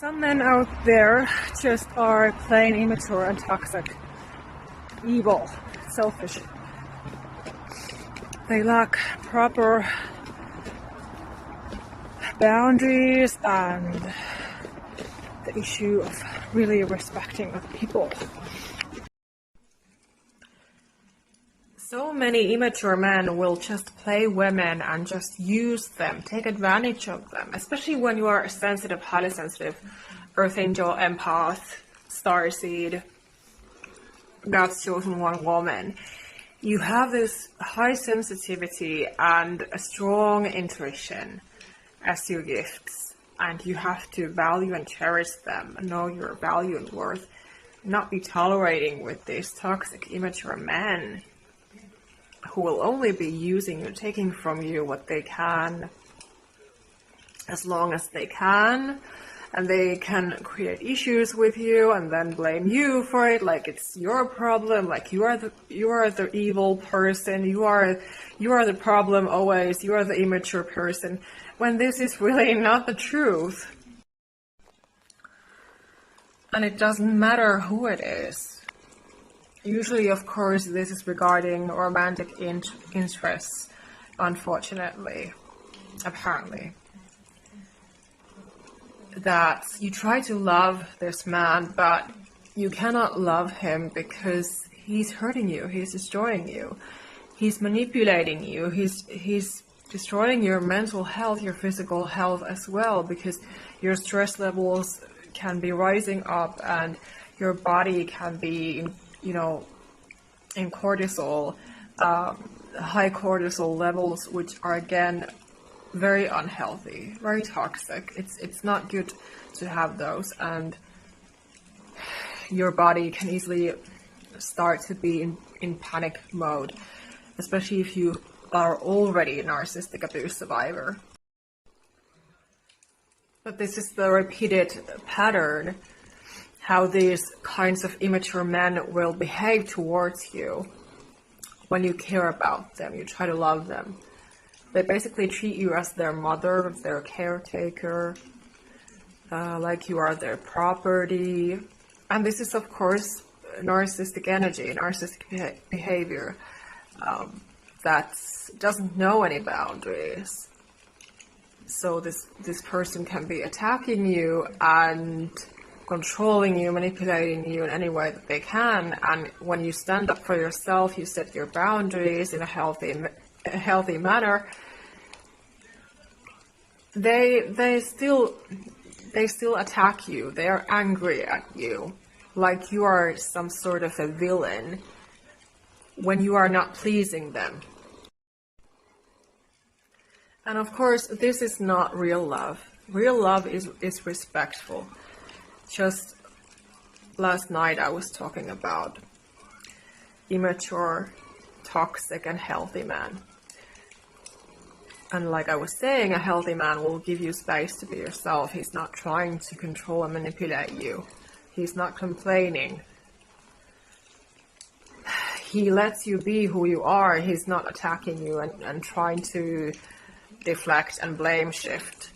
Some men out there just are plain immature and toxic, evil, selfish. They lack proper boundaries and the issue of really respecting other people. So many immature men will just play women and just use them, take advantage of them, especially when you are a sensitive, highly sensitive Earth Angel, empath, Starseed, God's chosen one woman. You have this high sensitivity and a strong intuition as your gifts, and you have to value and cherish them, know your value and worth, not be tolerating with these toxic, immature men who will only be using you, taking from you what they can, as long as they can, and they can create issues with you and then blame you for it, like it's your problem, like you are the evil person, you are the problem always, you are the immature person, when this is really not the truth. And it doesn't matter who it is. Usually, of course, this is regarding romantic interests, unfortunately, apparently. That you try to love this man, but you cannot love him because he's hurting you, he's destroying you, he's manipulating you, he's destroying your mental health, your physical health as well, because your stress levels can be rising up and your body can be in cortisol, high cortisol levels, which are again very unhealthy, very toxic. It's not good to have those, and your body can easily start to be in panic mode, especially if you are already a narcissistic abuse survivor. But this is the repeated pattern, how these kinds of immature men will behave towards you when you care about them, you try to love them. They basically treat you as their mother, their caretaker, like you are their property. And this is, of course, narcissistic energy, narcissistic behavior that doesn't know any boundaries. So this person can be attacking you and controlling you, manipulating you in any way that they can. And when you stand up for yourself, you set your boundaries in a healthy manner, they still attack you. They are angry at you, like you are some sort of a villain when you are not pleasing them. And of course, this is not real love. Real love is respectful. Just last night I was talking about immature, toxic and healthy man. And like I was saying, a healthy man will give you space to be yourself. He's not trying to control and manipulate you. He's not complaining. He lets you be who you are. He's not attacking you and trying to deflect and blame shift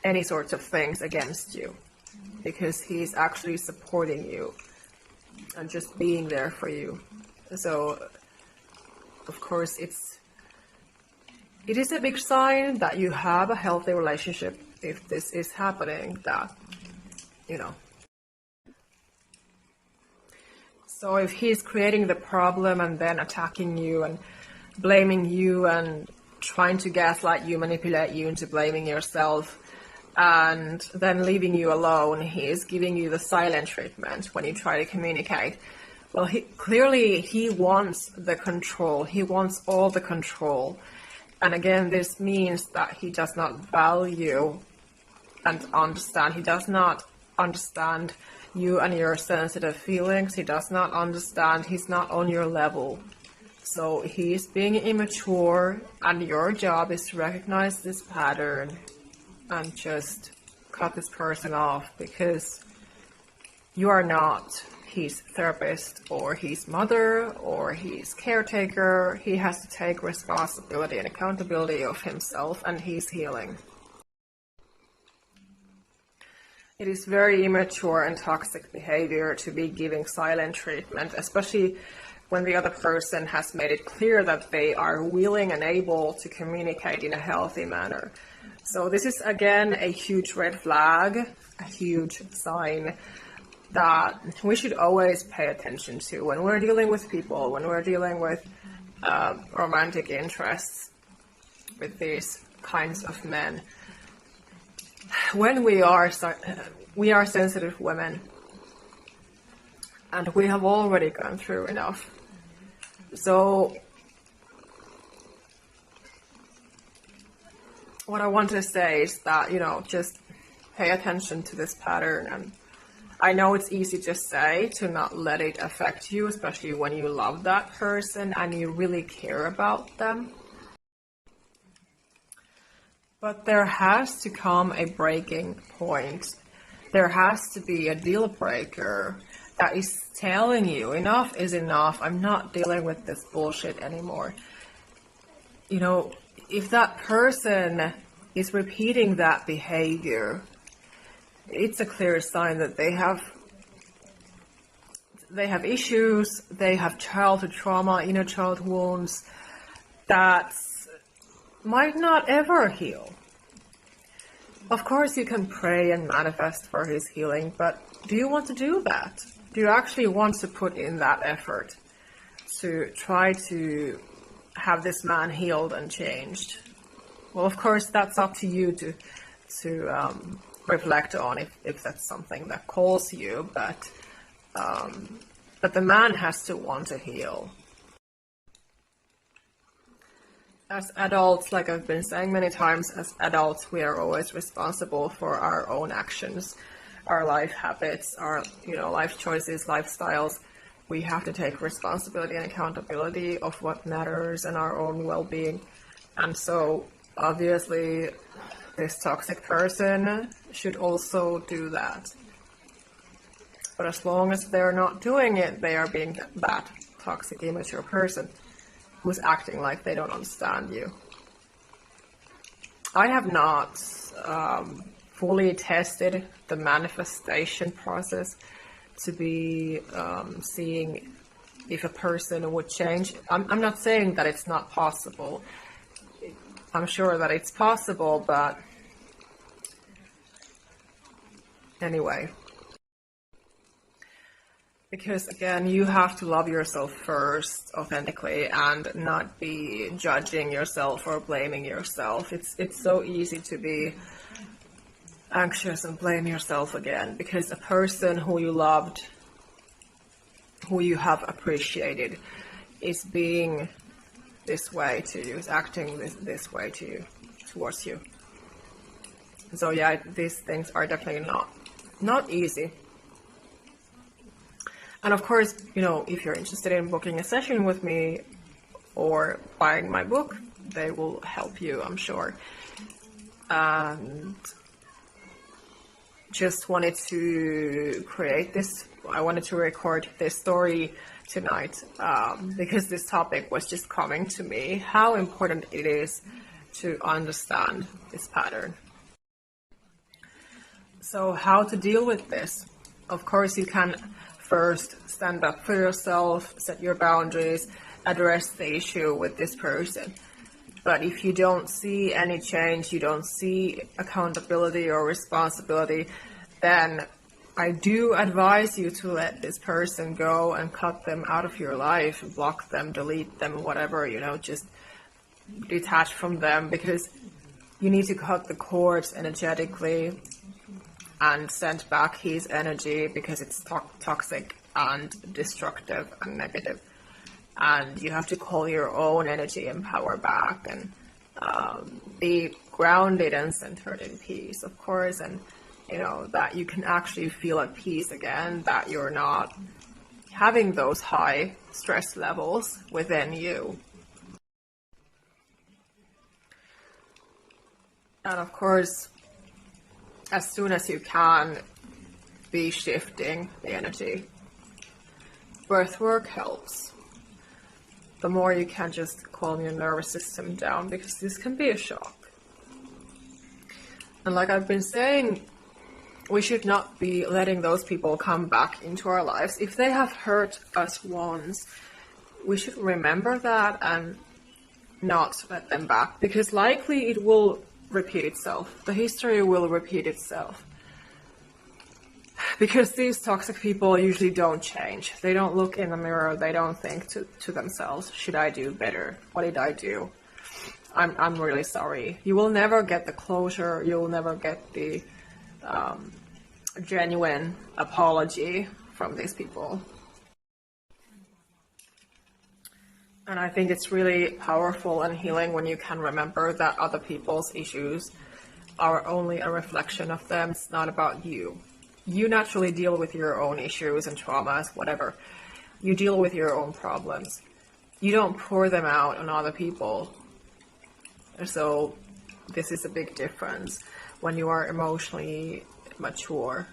any sorts of things against you, because he's actually supporting you and just being there for you. So of course it is a big sign that you have a healthy relationship if this is happening, that so if he's creating the problem and then attacking you and blaming you and trying to gaslight you, manipulate you into blaming yourself, and then leaving you alone, he is giving you the silent treatment when you try to communicate. Well, clearly he wants the control. He wants all the control. And again, this means that he does not value and understand. He does not understand you and your sensitive feelings. He does not understand. He's not on your level. So he's being immature, and your job is to recognize this pattern and just cut this person off, because you are not his therapist or his mother or his caretaker. He has to take responsibility and accountability of himself, and he's healing. It is very immature and toxic behavior to be giving silent treatment, especially when the other person has made it clear that they are willing and able to communicate in a healthy manner. So this is again a huge red flag, a huge sign that we should always pay attention to when we're dealing with people, when we're dealing with romantic interests with these kinds of men. When we are sensitive women, and we have already gone through enough. So what I want to say is that, just pay attention to this pattern. And I know it's easy to say to not let it affect you, especially when you love that person and you really care about them. But there has to come a breaking point. There has to be a deal breaker that is telling you enough is enough. I'm not dealing with this bullshit anymore. If that person is repeating that behavior, it's a clear sign that they have issues, they have childhood trauma, inner child wounds that might not ever heal. Of course you can pray and manifest for his healing, but do you want to do that? Do you actually want to put in that effort to try to have this man healed and changed? Well, of course, that's up to you to reflect on if that's something that calls you, but the man has to want to heal. As adults, like I've been saying many times, as adults, we are always responsible for our own actions, our life habits, our life choices, lifestyles. We have to take responsibility and accountability of what matters and our own well-being. And so, obviously, this toxic person should also do that. But as long as they're not doing it, they are being that toxic, immature person who's acting like they don't understand you. I have not fully tested the manifestation process to be seeing if a person would change. I'm not saying that it's not possible. I'm sure that it's possible, but anyway. Because again, you have to love yourself first, authentically, and not be judging yourself or blaming yourself. It's so easy to be anxious and blame yourself again, because a person who you loved, who you have appreciated, is being this way to you, is acting this way to you, towards you. So yeah, these things are definitely not easy. And of course, if you're interested in booking a session with me or buying my book, they will help you, I'm sure. And just wanted to I wanted to record this story tonight because this topic was just coming to me, how important it is to understand this pattern. So how to deal with this? Of course, you can first stand up for yourself, set your boundaries, address the issue with this person. But if you don't see any change, you don't see accountability or responsibility, then I do advise you to let this person go and cut them out of your life, block them, delete them, whatever, just detach from them, because you need to cut the cords energetically and send back his energy, because it's toxic and destructive and negative. And you have to call your own energy and power back, and be grounded and centered in peace, of course, and that you can actually feel at peace again, that you're not having those high stress levels within you. And of course, as soon as you can, be shifting the energy. Breath work helps. The more you can just calm your nervous system down, because this can be a shock. And like I've been saying we should not be letting those people come back into our lives. If they have hurt us once, we should remember that and not let them back, because likely it will repeat itself. The history will repeat itself. Because these toxic people usually don't change. They don't look in the mirror. They don't think to themselves, should I do better? What did I do? I'm really sorry. You will never get the closure. You will never get the genuine apology from these people. And I think it's really powerful and healing when you can remember that other people's issues are only a reflection of them. It's not about you. You naturally deal with your own issues and traumas, whatever. You deal with your own problems. You don't pour them out on other people. So this is a big difference when you are emotionally mature,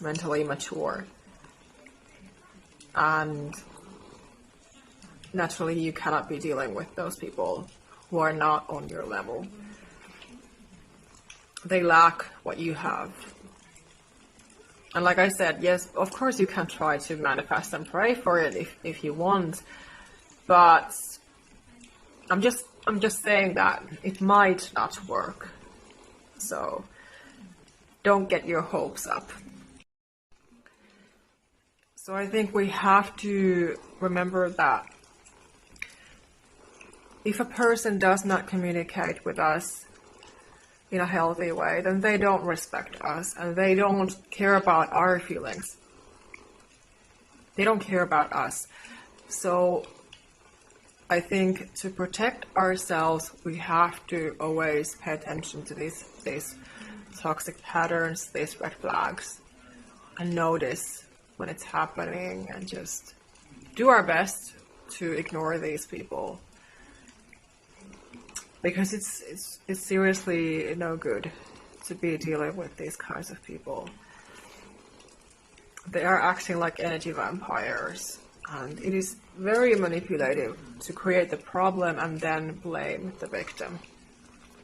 mentally mature. And naturally you cannot be dealing with those people who are not on your level. They lack what you have. And like I said, yes, of course you can try to manifest and pray for it if you want, but I'm just saying that it might not work. So don't get your hopes up. So I think we have to remember that if a person does not communicate with us in a healthy way, then they don't respect us and they don't care about our feelings. They don't care about us. So I think to protect ourselves, we have to always pay attention to these toxic patterns, these red flags, and notice when it's happening and just do our best to ignore these people. Because it's seriously no good to be dealing with these kinds of people. They are acting like energy vampires, and it is very manipulative to create the problem and then blame the victim.